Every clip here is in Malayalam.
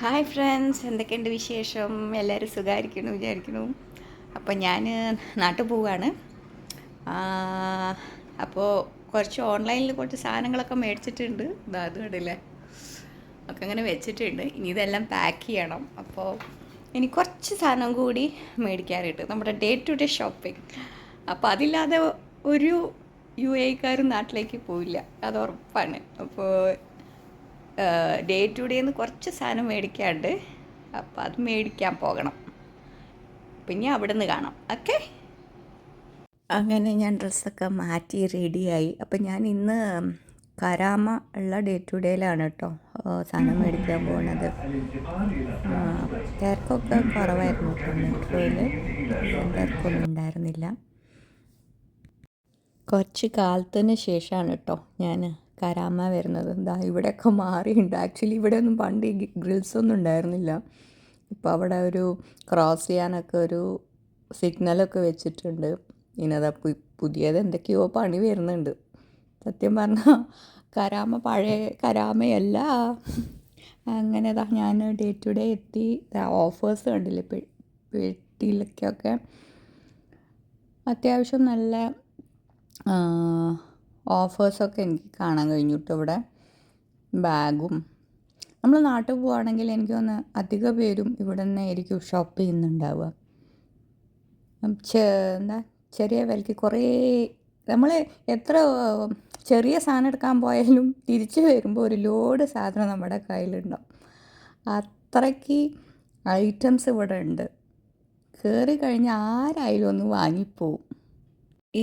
ഹായ് ഫ്രണ്ട്സ്, എന്തൊക്കെയുണ്ട് വിശേഷം? എല്ലാവരും സുഖമായിരിക്കുന്നു വിചാരിക്കുന്നു. അപ്പോൾ ഞാൻ നാട്ടിൽ പോവുകയാണ്. അപ്പോൾ കുറച്ച് ഓൺലൈനിൽ കുറച്ച് സാധനങ്ങളൊക്കെ മേടിച്ചിട്ടുണ്ട്. അത് കണ്ടില്ലേ, ഒക്കെ അങ്ങനെ വെച്ചിട്ടുണ്ട്. ഇനി ഇതെല്ലാം പാക്ക് ചെയ്യണം. അപ്പോൾ ഇനി കുറച്ച് സാധനം കൂടി മേടിക്കാനായിട്ട് നമ്മുടെ ഡേ ടു ഡേ ഷോപ്പിംഗ്. അപ്പോൾ അതില്ലാതെ ഒരു UAE-ക്കാരും നാട്ടിലേക്ക് പോവില്ല, അത് ഉറപ്പാണ്. അപ്പോൾ ഡേ ടു ഡേന്ന് കുറച്ച് സാധനം മേടിക്കാണ്ട്, അപ്പോൾ അത് മേടിക്കാൻ പോകണം. പിന്നെ അവിടെ നിന്ന് കാണാം. ഓക്കെ, അങ്ങനെ ഞാൻ ഡ്രസ്സൊക്കെ മാറ്റി റെഡിയായി. അപ്പം ഞാൻ ഇന്ന് കരാമ ഉള്ള ഡേ ടു ഡേയിലാണ് കേട്ടോ സാധനം മേടിക്കാൻ പോകുന്നത്. തിരക്കൊക്കെ കുറവായിരുന്നു കേട്ടോ, മെട്രോയിൽ തിരക്കൊന്നും ഉണ്ടായിരുന്നില്ല. കുറച്ച് കാലത്തിന് ശേഷമാണ് കേട്ടോ ഞാൻ കരാമ വരുന്നത്. എന്താ ഇവിടെയൊക്കെ മാറിയിട്ടുണ്ട്. ആക്ച്വലി ഇവിടെ ഒന്നും പണ്ട് ഈ ഗ്രിൽസൊന്നും ഉണ്ടായിരുന്നില്ല. ഇപ്പോൾ അവിടെ ഒരു ക്രോസ് ചെയ്യാനൊക്കെ ഒരു സിഗ്നലൊക്കെ വെച്ചിട്ടുണ്ട്. ഇനതാ പുതിയത് എന്തൊക്കെയോ പണി വരുന്നുണ്ട്. സത്യം പറഞ്ഞാൽ കരാമ പഴയ കരാമയല്ല. അങ്ങനെതാ ഞാൻ ഡേ ടു ഡേ എത്തി. ഓഫേഴ്സ് കണ്ടില്ലേ പെട്ടിയിലൊക്കെ അത്യാവശ്യം നല്ല ഓഫേഴ്സൊക്കെ എനിക്ക് കാണാൻ കഴിഞ്ഞു കേട്ടോ. ഇവിടെ ബാഗും, നമ്മൾ നാട്ടിൽ പോവുകയാണെങ്കിൽ എനിക്ക് തോന്നുന്നു അധിക പേരും ഇവിടെ തന്നെ ആയിരിക്കും ഷോപ്പ് ചെയ്യുന്നുണ്ടാവുക. എന്താ ചെറിയ വിലയ്ക്ക് കുറേ, നമ്മൾ എത്ര ചെറിയ സാധനം എടുക്കാൻ പോയാലും തിരിച്ച് വരുമ്പോൾ ഒരു ലോഡ് സാധനം നമ്മുടെ കയ്യിലുണ്ടാവും. അത്രയ്ക്ക് ഐറ്റംസ് ഇവിടെ ഉണ്ട്. കയറി കഴിഞ്ഞാൽ ആരായാലും ഒന്ന് വാങ്ങിപ്പോവും.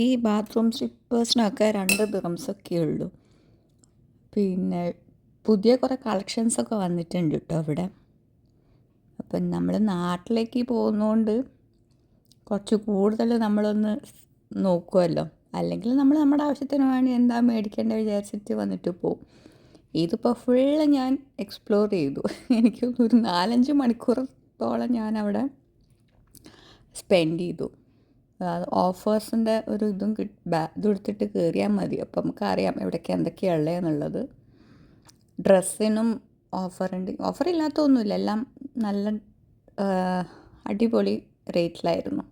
ഈ ബാത്റൂം സ്ലിപ്പേഴ്സിനൊക്കെ 2 ദിറംസൊക്കെ ഉള്ളൂ. പിന്നെ പുതിയ കുറേ കളക്ഷൻസൊക്കെ വന്നിട്ടുണ്ട് കേട്ടോ അവിടെ. അപ്പം നമ്മൾ നാട്ടിലേക്ക് പോകുന്നതുകൊണ്ട് കുറച്ച് കൂടുതൽ നമ്മളൊന്ന് നോക്കുമല്ലോ. അല്ലെങ്കിൽ നമ്മൾ നമ്മുടെ ആവശ്യത്തിന് വേണ്ടി എന്താ മേടിക്കേണ്ടത് വിചാരിച്ചിട്ട് വന്നിട്ട് പോകും. ഇതിപ്പോൾ ഫുള്ള് ഞാൻ എക്സ്പ്ലോർ ചെയ്തു. എനിക്ക് ഒരു 4-5 മണിക്കൂറത്തോളം ഞാൻ അവിടെ സ്പെൻഡ് ചെയ്തു. ഓഫേഴ്സിൻ്റെ ഒരു ഇതും ഇതെടുത്തിട്ട് കയറിയാൽ മതി. അപ്പം നമുക്കറിയാം എവിടേക്ക് എന്തൊക്കെയാണ് ഉള്ളതെന്നുള്ളത്. ഡ്രസ്സിനും ഓഫറുണ്ട്. ഓഫറില്ലാത്തൊന്നുമില്ല, എല്ലാം നല്ല അടിപൊളി റേറ്റിലായിരുന്നു.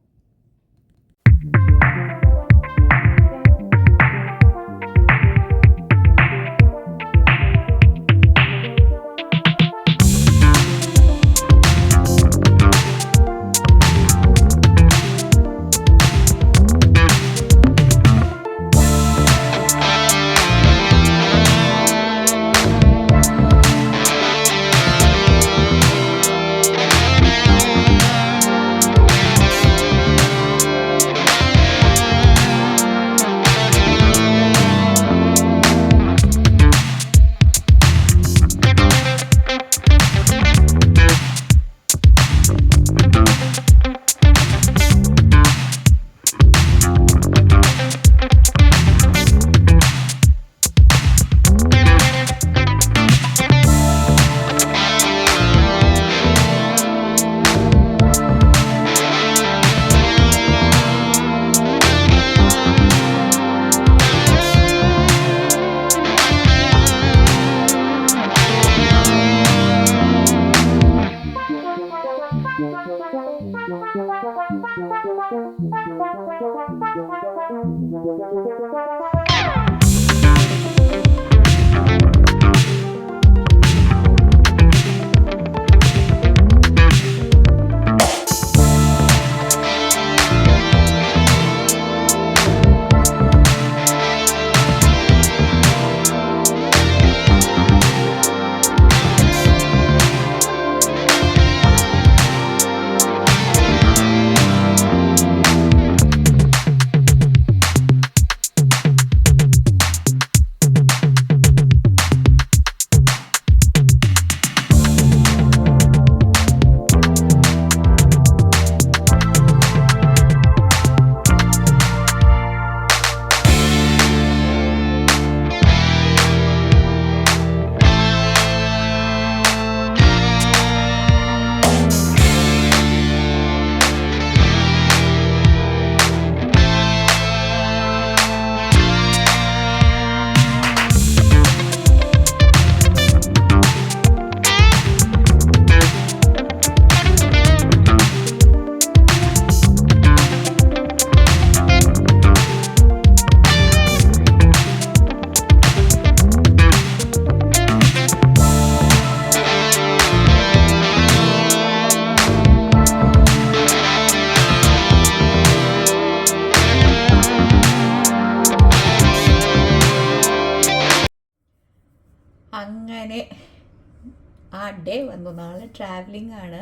മൺഡേ വന്നു. നാളെ ട്രാവലിംഗ് ആണ്.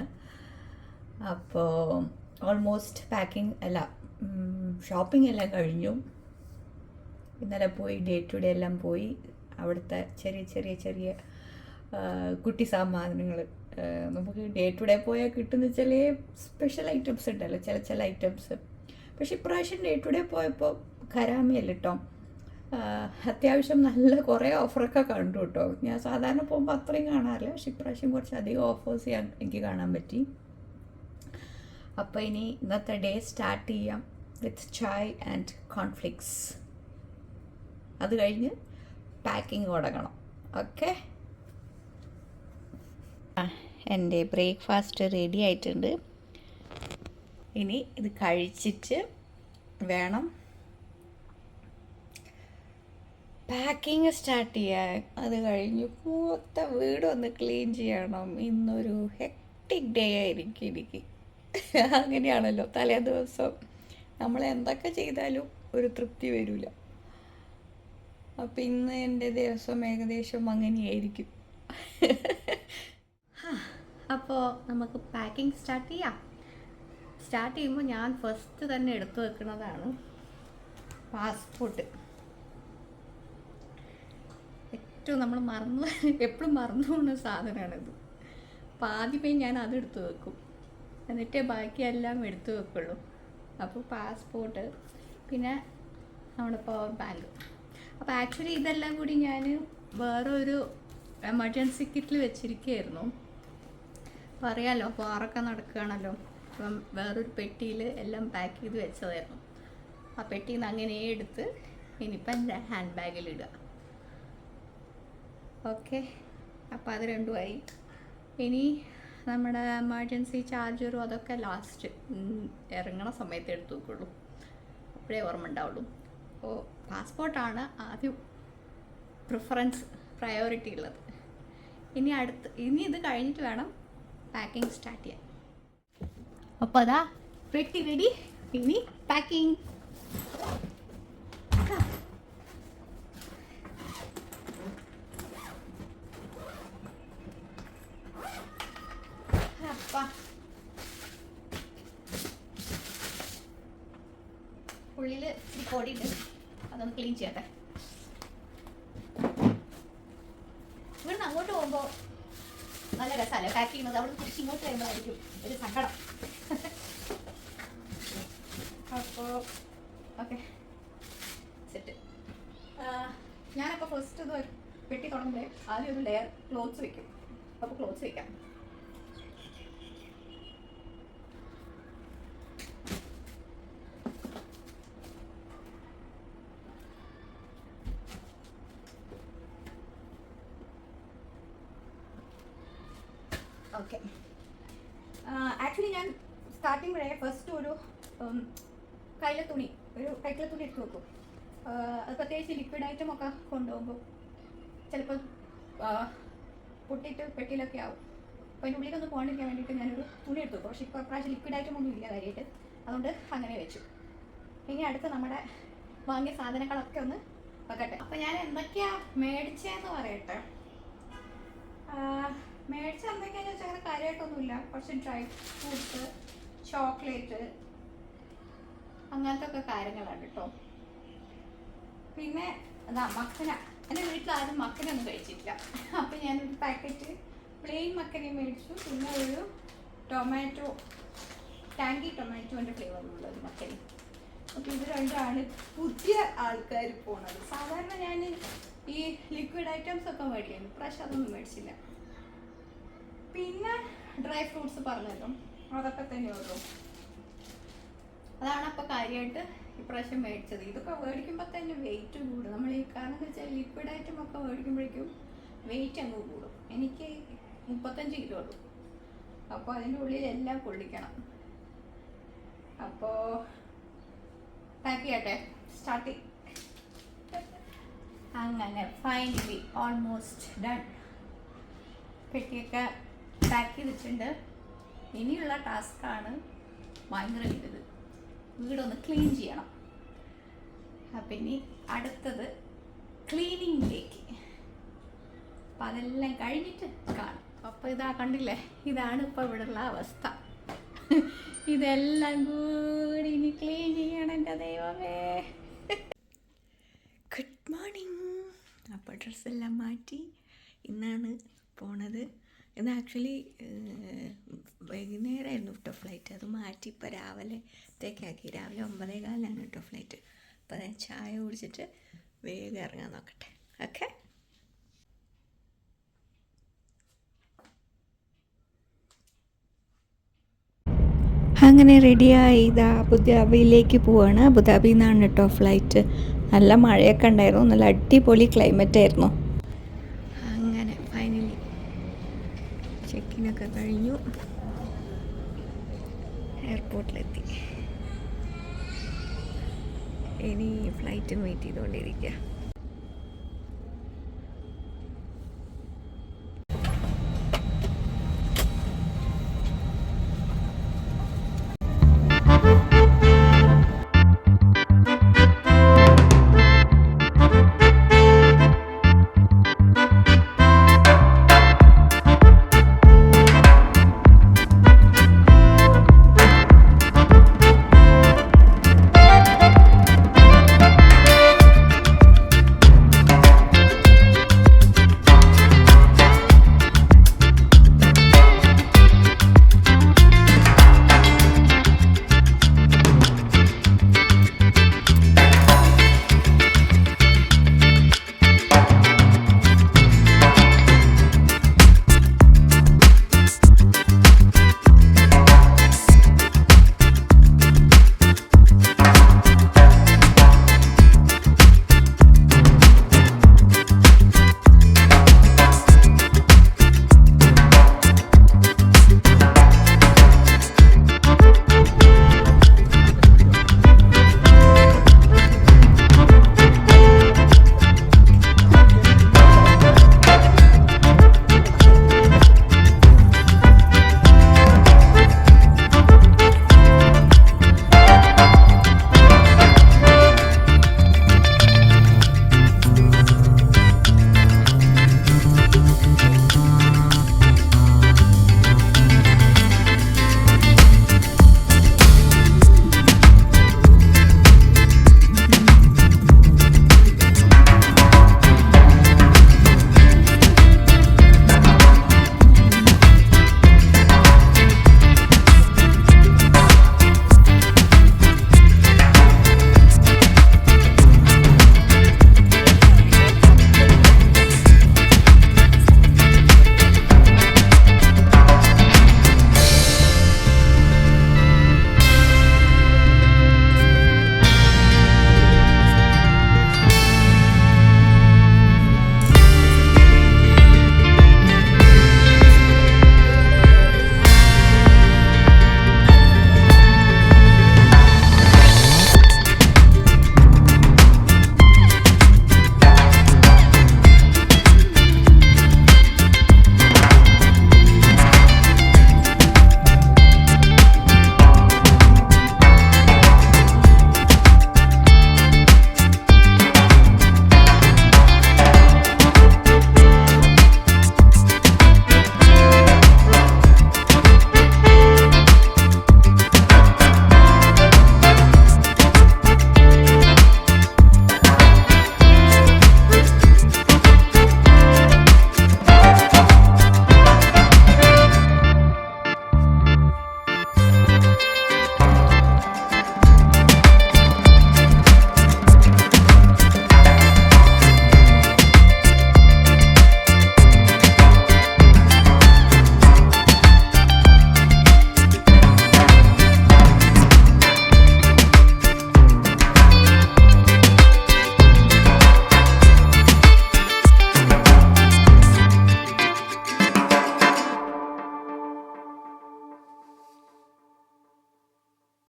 അപ്പോൾ ഓൾമോസ്റ്റ് പാക്കിംഗ് അല്ല, ഷോപ്പിംഗ് എല്ലാം കഴിഞ്ഞു. ഇന്നലെ പോയി ഡേ ടു ഡേ എല്ലാം പോയി. അവിടുത്തെ ചെറിയ കുട്ടി സാമാനങ്ങൾ നമുക്ക് ഡേ ടു ഡേ പോയാൽ കിട്ടുന്ന ചില സ്പെഷ്യൽ ഐറ്റംസ് ഉണ്ടല്ലോ, ചില ഐറ്റംസ്. പക്ഷെ ഇപ്രാവശ്യം ഡേ ടു ഡേ പോയപ്പോൾ ഖരാമിയല്ല കേട്ടോ, അത്യാവശ്യം നല്ല കുറേ ഓഫറൊക്കെ കണ്ടു കേട്ടോ. ഞാൻ സാധാരണ പോകുമ്പോൾ അത്രയും കാണാറില്ല, പക്ഷെ ഇപ്രാവശ്യം കുറച്ചധികം ഓഫേഴ്സ് എനിക്ക് കാണാൻ പറ്റി. അപ്പോൾ ഇനി ഇന്നത്തെ ഡേ സ്റ്റാർട്ട് ചെയ്യാം വിത്ത് ചായ് ആൻഡ് കോൺഫ്ലിക്സ്. അത് കഴിഞ്ഞ് പാക്കിംഗ് തുടങ്ങണം. ഓക്കെ, എൻ്റെ ബ്രേക്ക്ഫാസ്റ്റ് റെഡി ആയിട്ടുണ്ട്. ഇനി ഇത് കഴിച്ചിട്ട് വേണം പാക്കിങ് സ്റ്റാർട്ട് ചെയ്യാൻ. അത് കഴിഞ്ഞ് മൊത്തം വീടൊന്ന് ക്ലീൻ ചെയ്യണം. ഇന്നൊരു ഹെക്ടിക് ഡേ ആയിരിക്കും എനിക്ക്. അങ്ങനെയാണല്ലോ, തലേ ദിവസം നമ്മൾ എന്തൊക്കെ ചെയ്താലും ഒരു തൃപ്തി വരില്ല. അപ്പം ഇന്ന് എൻ്റെ ദിവസം ഏകദേശം അങ്ങനെയായിരിക്കും. അപ്പോൾ നമുക്ക് പാക്കിംഗ് സ്റ്റാർട്ട് ചെയ്യാം. സ്റ്റാർട്ട് ചെയ്യുമ്പോൾ ഞാൻ ഫസ്റ്റ് തന്നെ എടുത്തു വെക്കുന്നതാണ് പാസ്പോർട്ട്. ഏറ്റവും നമ്മൾ എപ്പോഴും മറന്നു പോകുന്ന സാധനമാണിത്. അപ്പോൾ ആദ്യമേ ഞാൻ അതെടുത്ത് വെക്കും, എന്നിട്ടേ ബാക്കിയെല്ലാം എടുത്തു വെക്കുള്ളൂ. അപ്പോൾ പാസ്പോർട്ട്, പിന്നെ നമ്മുടെ പവർ ബാങ്ക്. അപ്പോൾ ആക്ച്വലി ഇതെല്ലാം കൂടി ഞാൻ വേറൊരു എമർജൻസി കിറ്റിൽ വെച്ചിരിക്കുകയായിരുന്നു. അപ്പോൾ അറിയാമല്ലോ, വാറൊക്കെ നടക്കുകയാണല്ലോ. അപ്പം വേറൊരു പെട്ടിയിൽ എല്ലാം പാക്ക് ചെയ്ത് വെച്ചതായിരുന്നു. ആ പെട്ടിയിൽ നിന്ന് അങ്ങനെ എടുത്ത് ഇനിയിപ്പം എൻ്റെ ഹാൻഡ് ബാഗിലിടുക. ഓക്കെ, അപ്പോൾ അത് രണ്ടുമായി. ഇനി നമ്മുടെ എമർജൻസി ചാർജറും അതൊക്കെ ലാസ്റ്റ് ഇറങ്ങണ സമയത്ത് എടുത്തു വെക്കുള്ളൂ, അപ്പോഴേ ഓർമ്മ ഉണ്ടാവുള്ളൂ. അപ്പോൾ പാസ്പോർട്ടാണ് ആദ്യം പ്രയോറിറ്റി ഉള്ളത്. ഇനി ഇത് കഴിഞ്ഞിട്ട് വേണം പാക്കിംഗ് സ്റ്റാർട്ട് ചെയ്യാൻ. അപ്പോൾ അതാ പെട്ടി റെഡി, ഇനി പാക്കിംഗ്. ഉള്ളിൽ പൊടിയുണ്ട്, അതൊന്ന് ക്ലീൻ ചെയ്യട്ടെ. ഇവിടുന്ന് അങ്ങോട്ട് പോകുമ്പോൾ നല്ല രസമല്ലേ പാക്ക് ചെയ്യുന്നത്, അവിടെ തിരിച്ച് ഇങ്ങോട്ട് വരുമ്പോഴായിരിക്കും ഒരു സങ്കടം. അപ്പോൾ ഓക്കെ സെറ്റ്. ഞാനപ്പോൾ ഫസ്റ്റ് ഇത് പെട്ടി തുടങ്ങുമ്പോൾ ആദ്യം ഒരു ലെയർ ക്ലോത്ത്സ് വെക്കും. അപ്പോൾ ക്ലോത്ത്സ് വെക്കാം. ഓക്കെ, ആക്ച്വലി ഞാൻ സ്റ്റാർട്ടിങ് വരെ ഫസ്റ്റ് ഒരു കൈക്കിലെ തുണി എടുത്ത് വെക്കും. അത് പ്രത്യേകിച്ച് ലിക്വിഡ് ഐറ്റം ഒക്കെ കൊണ്ടുപോകുമ്പോൾ ചിലപ്പോൾ പൊട്ടിയിട്ട് പെട്ടിയിലൊക്കെ ആവും. അപ്പോൾ അതിൻ്റെ ഉള്ളിലൊന്നും പോകാണ്ടിരിക്കാൻ വേണ്ടിയിട്ട് ഞാനൊരു തുണി എടുത്തു വെക്കും. പക്ഷേ ഇപ്പോൾ പ്രാവശ്യം ലിക്വിഡ് ഐറ്റം ഒന്നും ഇല്ല കാര്യമായിട്ട്, അതുകൊണ്ട് അങ്ങനെ വെച്ചു. ഇനി അടുത്ത് നമ്മുടെ വാങ്ങിയ സാധനങ്ങളൊക്കെ ഒന്ന് വെക്കട്ടെ. അപ്പോൾ ഞാൻ എന്തൊക്കെയാണ് മേടിച്ചതെന്ന് പറയട്ടെ. മേടിച്ച എന്തൊക്കെയാണെന്ന് വെച്ചാൽ അങ്ങനെ കാര്യമായിട്ടൊന്നുമില്ല. കുറച്ച് ഡ്രൈ ഫ്രൂട്ട്സ്, ചോക്ലേറ്റ്, അങ്ങനത്തെ ഒക്കെ കാര്യങ്ങളാണ് കേട്ടോ. പിന്നെ അതാ മക്കന. എൻ്റെ വീട്ടിൽ ആരും മക്കനൊന്നും കഴിച്ചിട്ടില്ല. അപ്പം ഞാനൊരു പാക്കറ്റ് പ്ലെയിൻ മക്കനയും മേടിച്ചു. പിന്നെ ഒരു ടാങ്കി ടൊമാറ്റോൻ്റെ ഫ്ലേവറിലുള്ള ഒരു മക്കനി. അപ്പോൾ ഇത് രണ്ടാണ് പുതിയ ആൾക്കാർ പോണത്. സാധാരണ ഞാൻ ഈ ലിക്വിഡ് ഐറ്റംസ് ഒക്കെ മേടിക്കുന്നു, ഇപ്രാവശ്യം അതൊന്നും മേടിച്ചില്ല. പിന്നെ ഡ്രൈ ഫ്രൂട്ട്സ് പറഞ്ഞല്ലോ, അതൊക്കെ തന്നെയുള്ളൂ. അതാണ് അപ്പോൾ കാര്യമായിട്ട് ഇപ്രാവശ്യം മേടിച്ചത്. ഇതൊക്കെ മേടിക്കുമ്പോൾ തന്നെ വെയിറ്റ് കൂടും. നമ്മൾ ഈ കാരണം എന്ന് വെച്ചാൽ ലിക്വിഡ് ഐറ്റം ഒക്കെ മേടിക്കുമ്പോഴേക്കും വെയിറ്റ് അങ്ങ് കൂടും. എനിക്ക് 35 കിലോ ഉള്ളൂ. അപ്പോൾ അതിൻ്റെ ഉള്ളിൽ എല്ലാം കൊള്ളിക്കണം. അപ്പോൾ പാക്ക് ചെയ്യട്ടെ, സ്റ്റാർട്ട്. അങ്ങനെ ഫൈനലി ഓൾമോസ്റ്റ് ഡൺ. പെട്ടിയൊക്കെ പാക്ക് ചെയ്തിട്ടുണ്ട്. ഇനിയുള്ള ടാസ്ക്കാണ് ഭയങ്കര വലുത്, വീടൊന്ന് ക്ലീൻ ചെയ്യണം. അപ്പം ഇനി അടുത്തത് ക്ലീനിങ്ങിലേക്ക്. അപ്പം അതെല്ലാം കഴിഞ്ഞിട്ട് കാണാം. അപ്പോൾ ഇതാ കണ്ടില്ലേ, ഇതാണ് ഇപ്പോൾ ഇവിടെയുള്ള അവസ്ഥ. ഇതെല്ലാം കൂടി ഇനി ക്ലീൻ ചെയ്യണം എൻ്റെ ദൈവമേ. Good morning. അപ്പോൾ ഡ്രസ്സെല്ലാം മാറ്റി ഇന്നാണ് പോണത്. ഇന്ന് ആക്ച്വലി വൈകുന്നേരമായിരുന്നു കേട്ടോ ഫ്ലൈറ്റ്. അത് മാറ്റി ഇപ്പോൾ രാവിലത്തേക്കാക്കി. രാവിലെ 9:15 കേട്ടോ ഫ്ലൈറ്റ്. അപ്പോൾ ഞാൻ ചായ കുടിച്ചിട്ട് വേഗം ഇറങ്ങാൻ നോക്കട്ടെ. ഓക്കെ. അങ്ങനെ റെഡിയായി ഇതാ അബുദാബിയിലേക്ക് പോവാണ്. അബുദാബിയിൽ നിന്നാണ് കേട്ടോ ഫ്ലൈറ്റ്. നല്ല മഴയൊക്കെ ഉണ്ടായിരുന്നു, നല്ല അടിപൊളി ക്ലൈമറ്റ് ആയിരുന്നു. അങ്ങനെ ഫൈനലി ചെക്കിനൊക്കെ കഴിഞ്ഞു, എയർപോർട്ടിലെത്തി. ഇനി ഫ്ലൈറ്റും വെയിറ്റ് ചെയ്തുകൊണ്ടിരിക്കുക.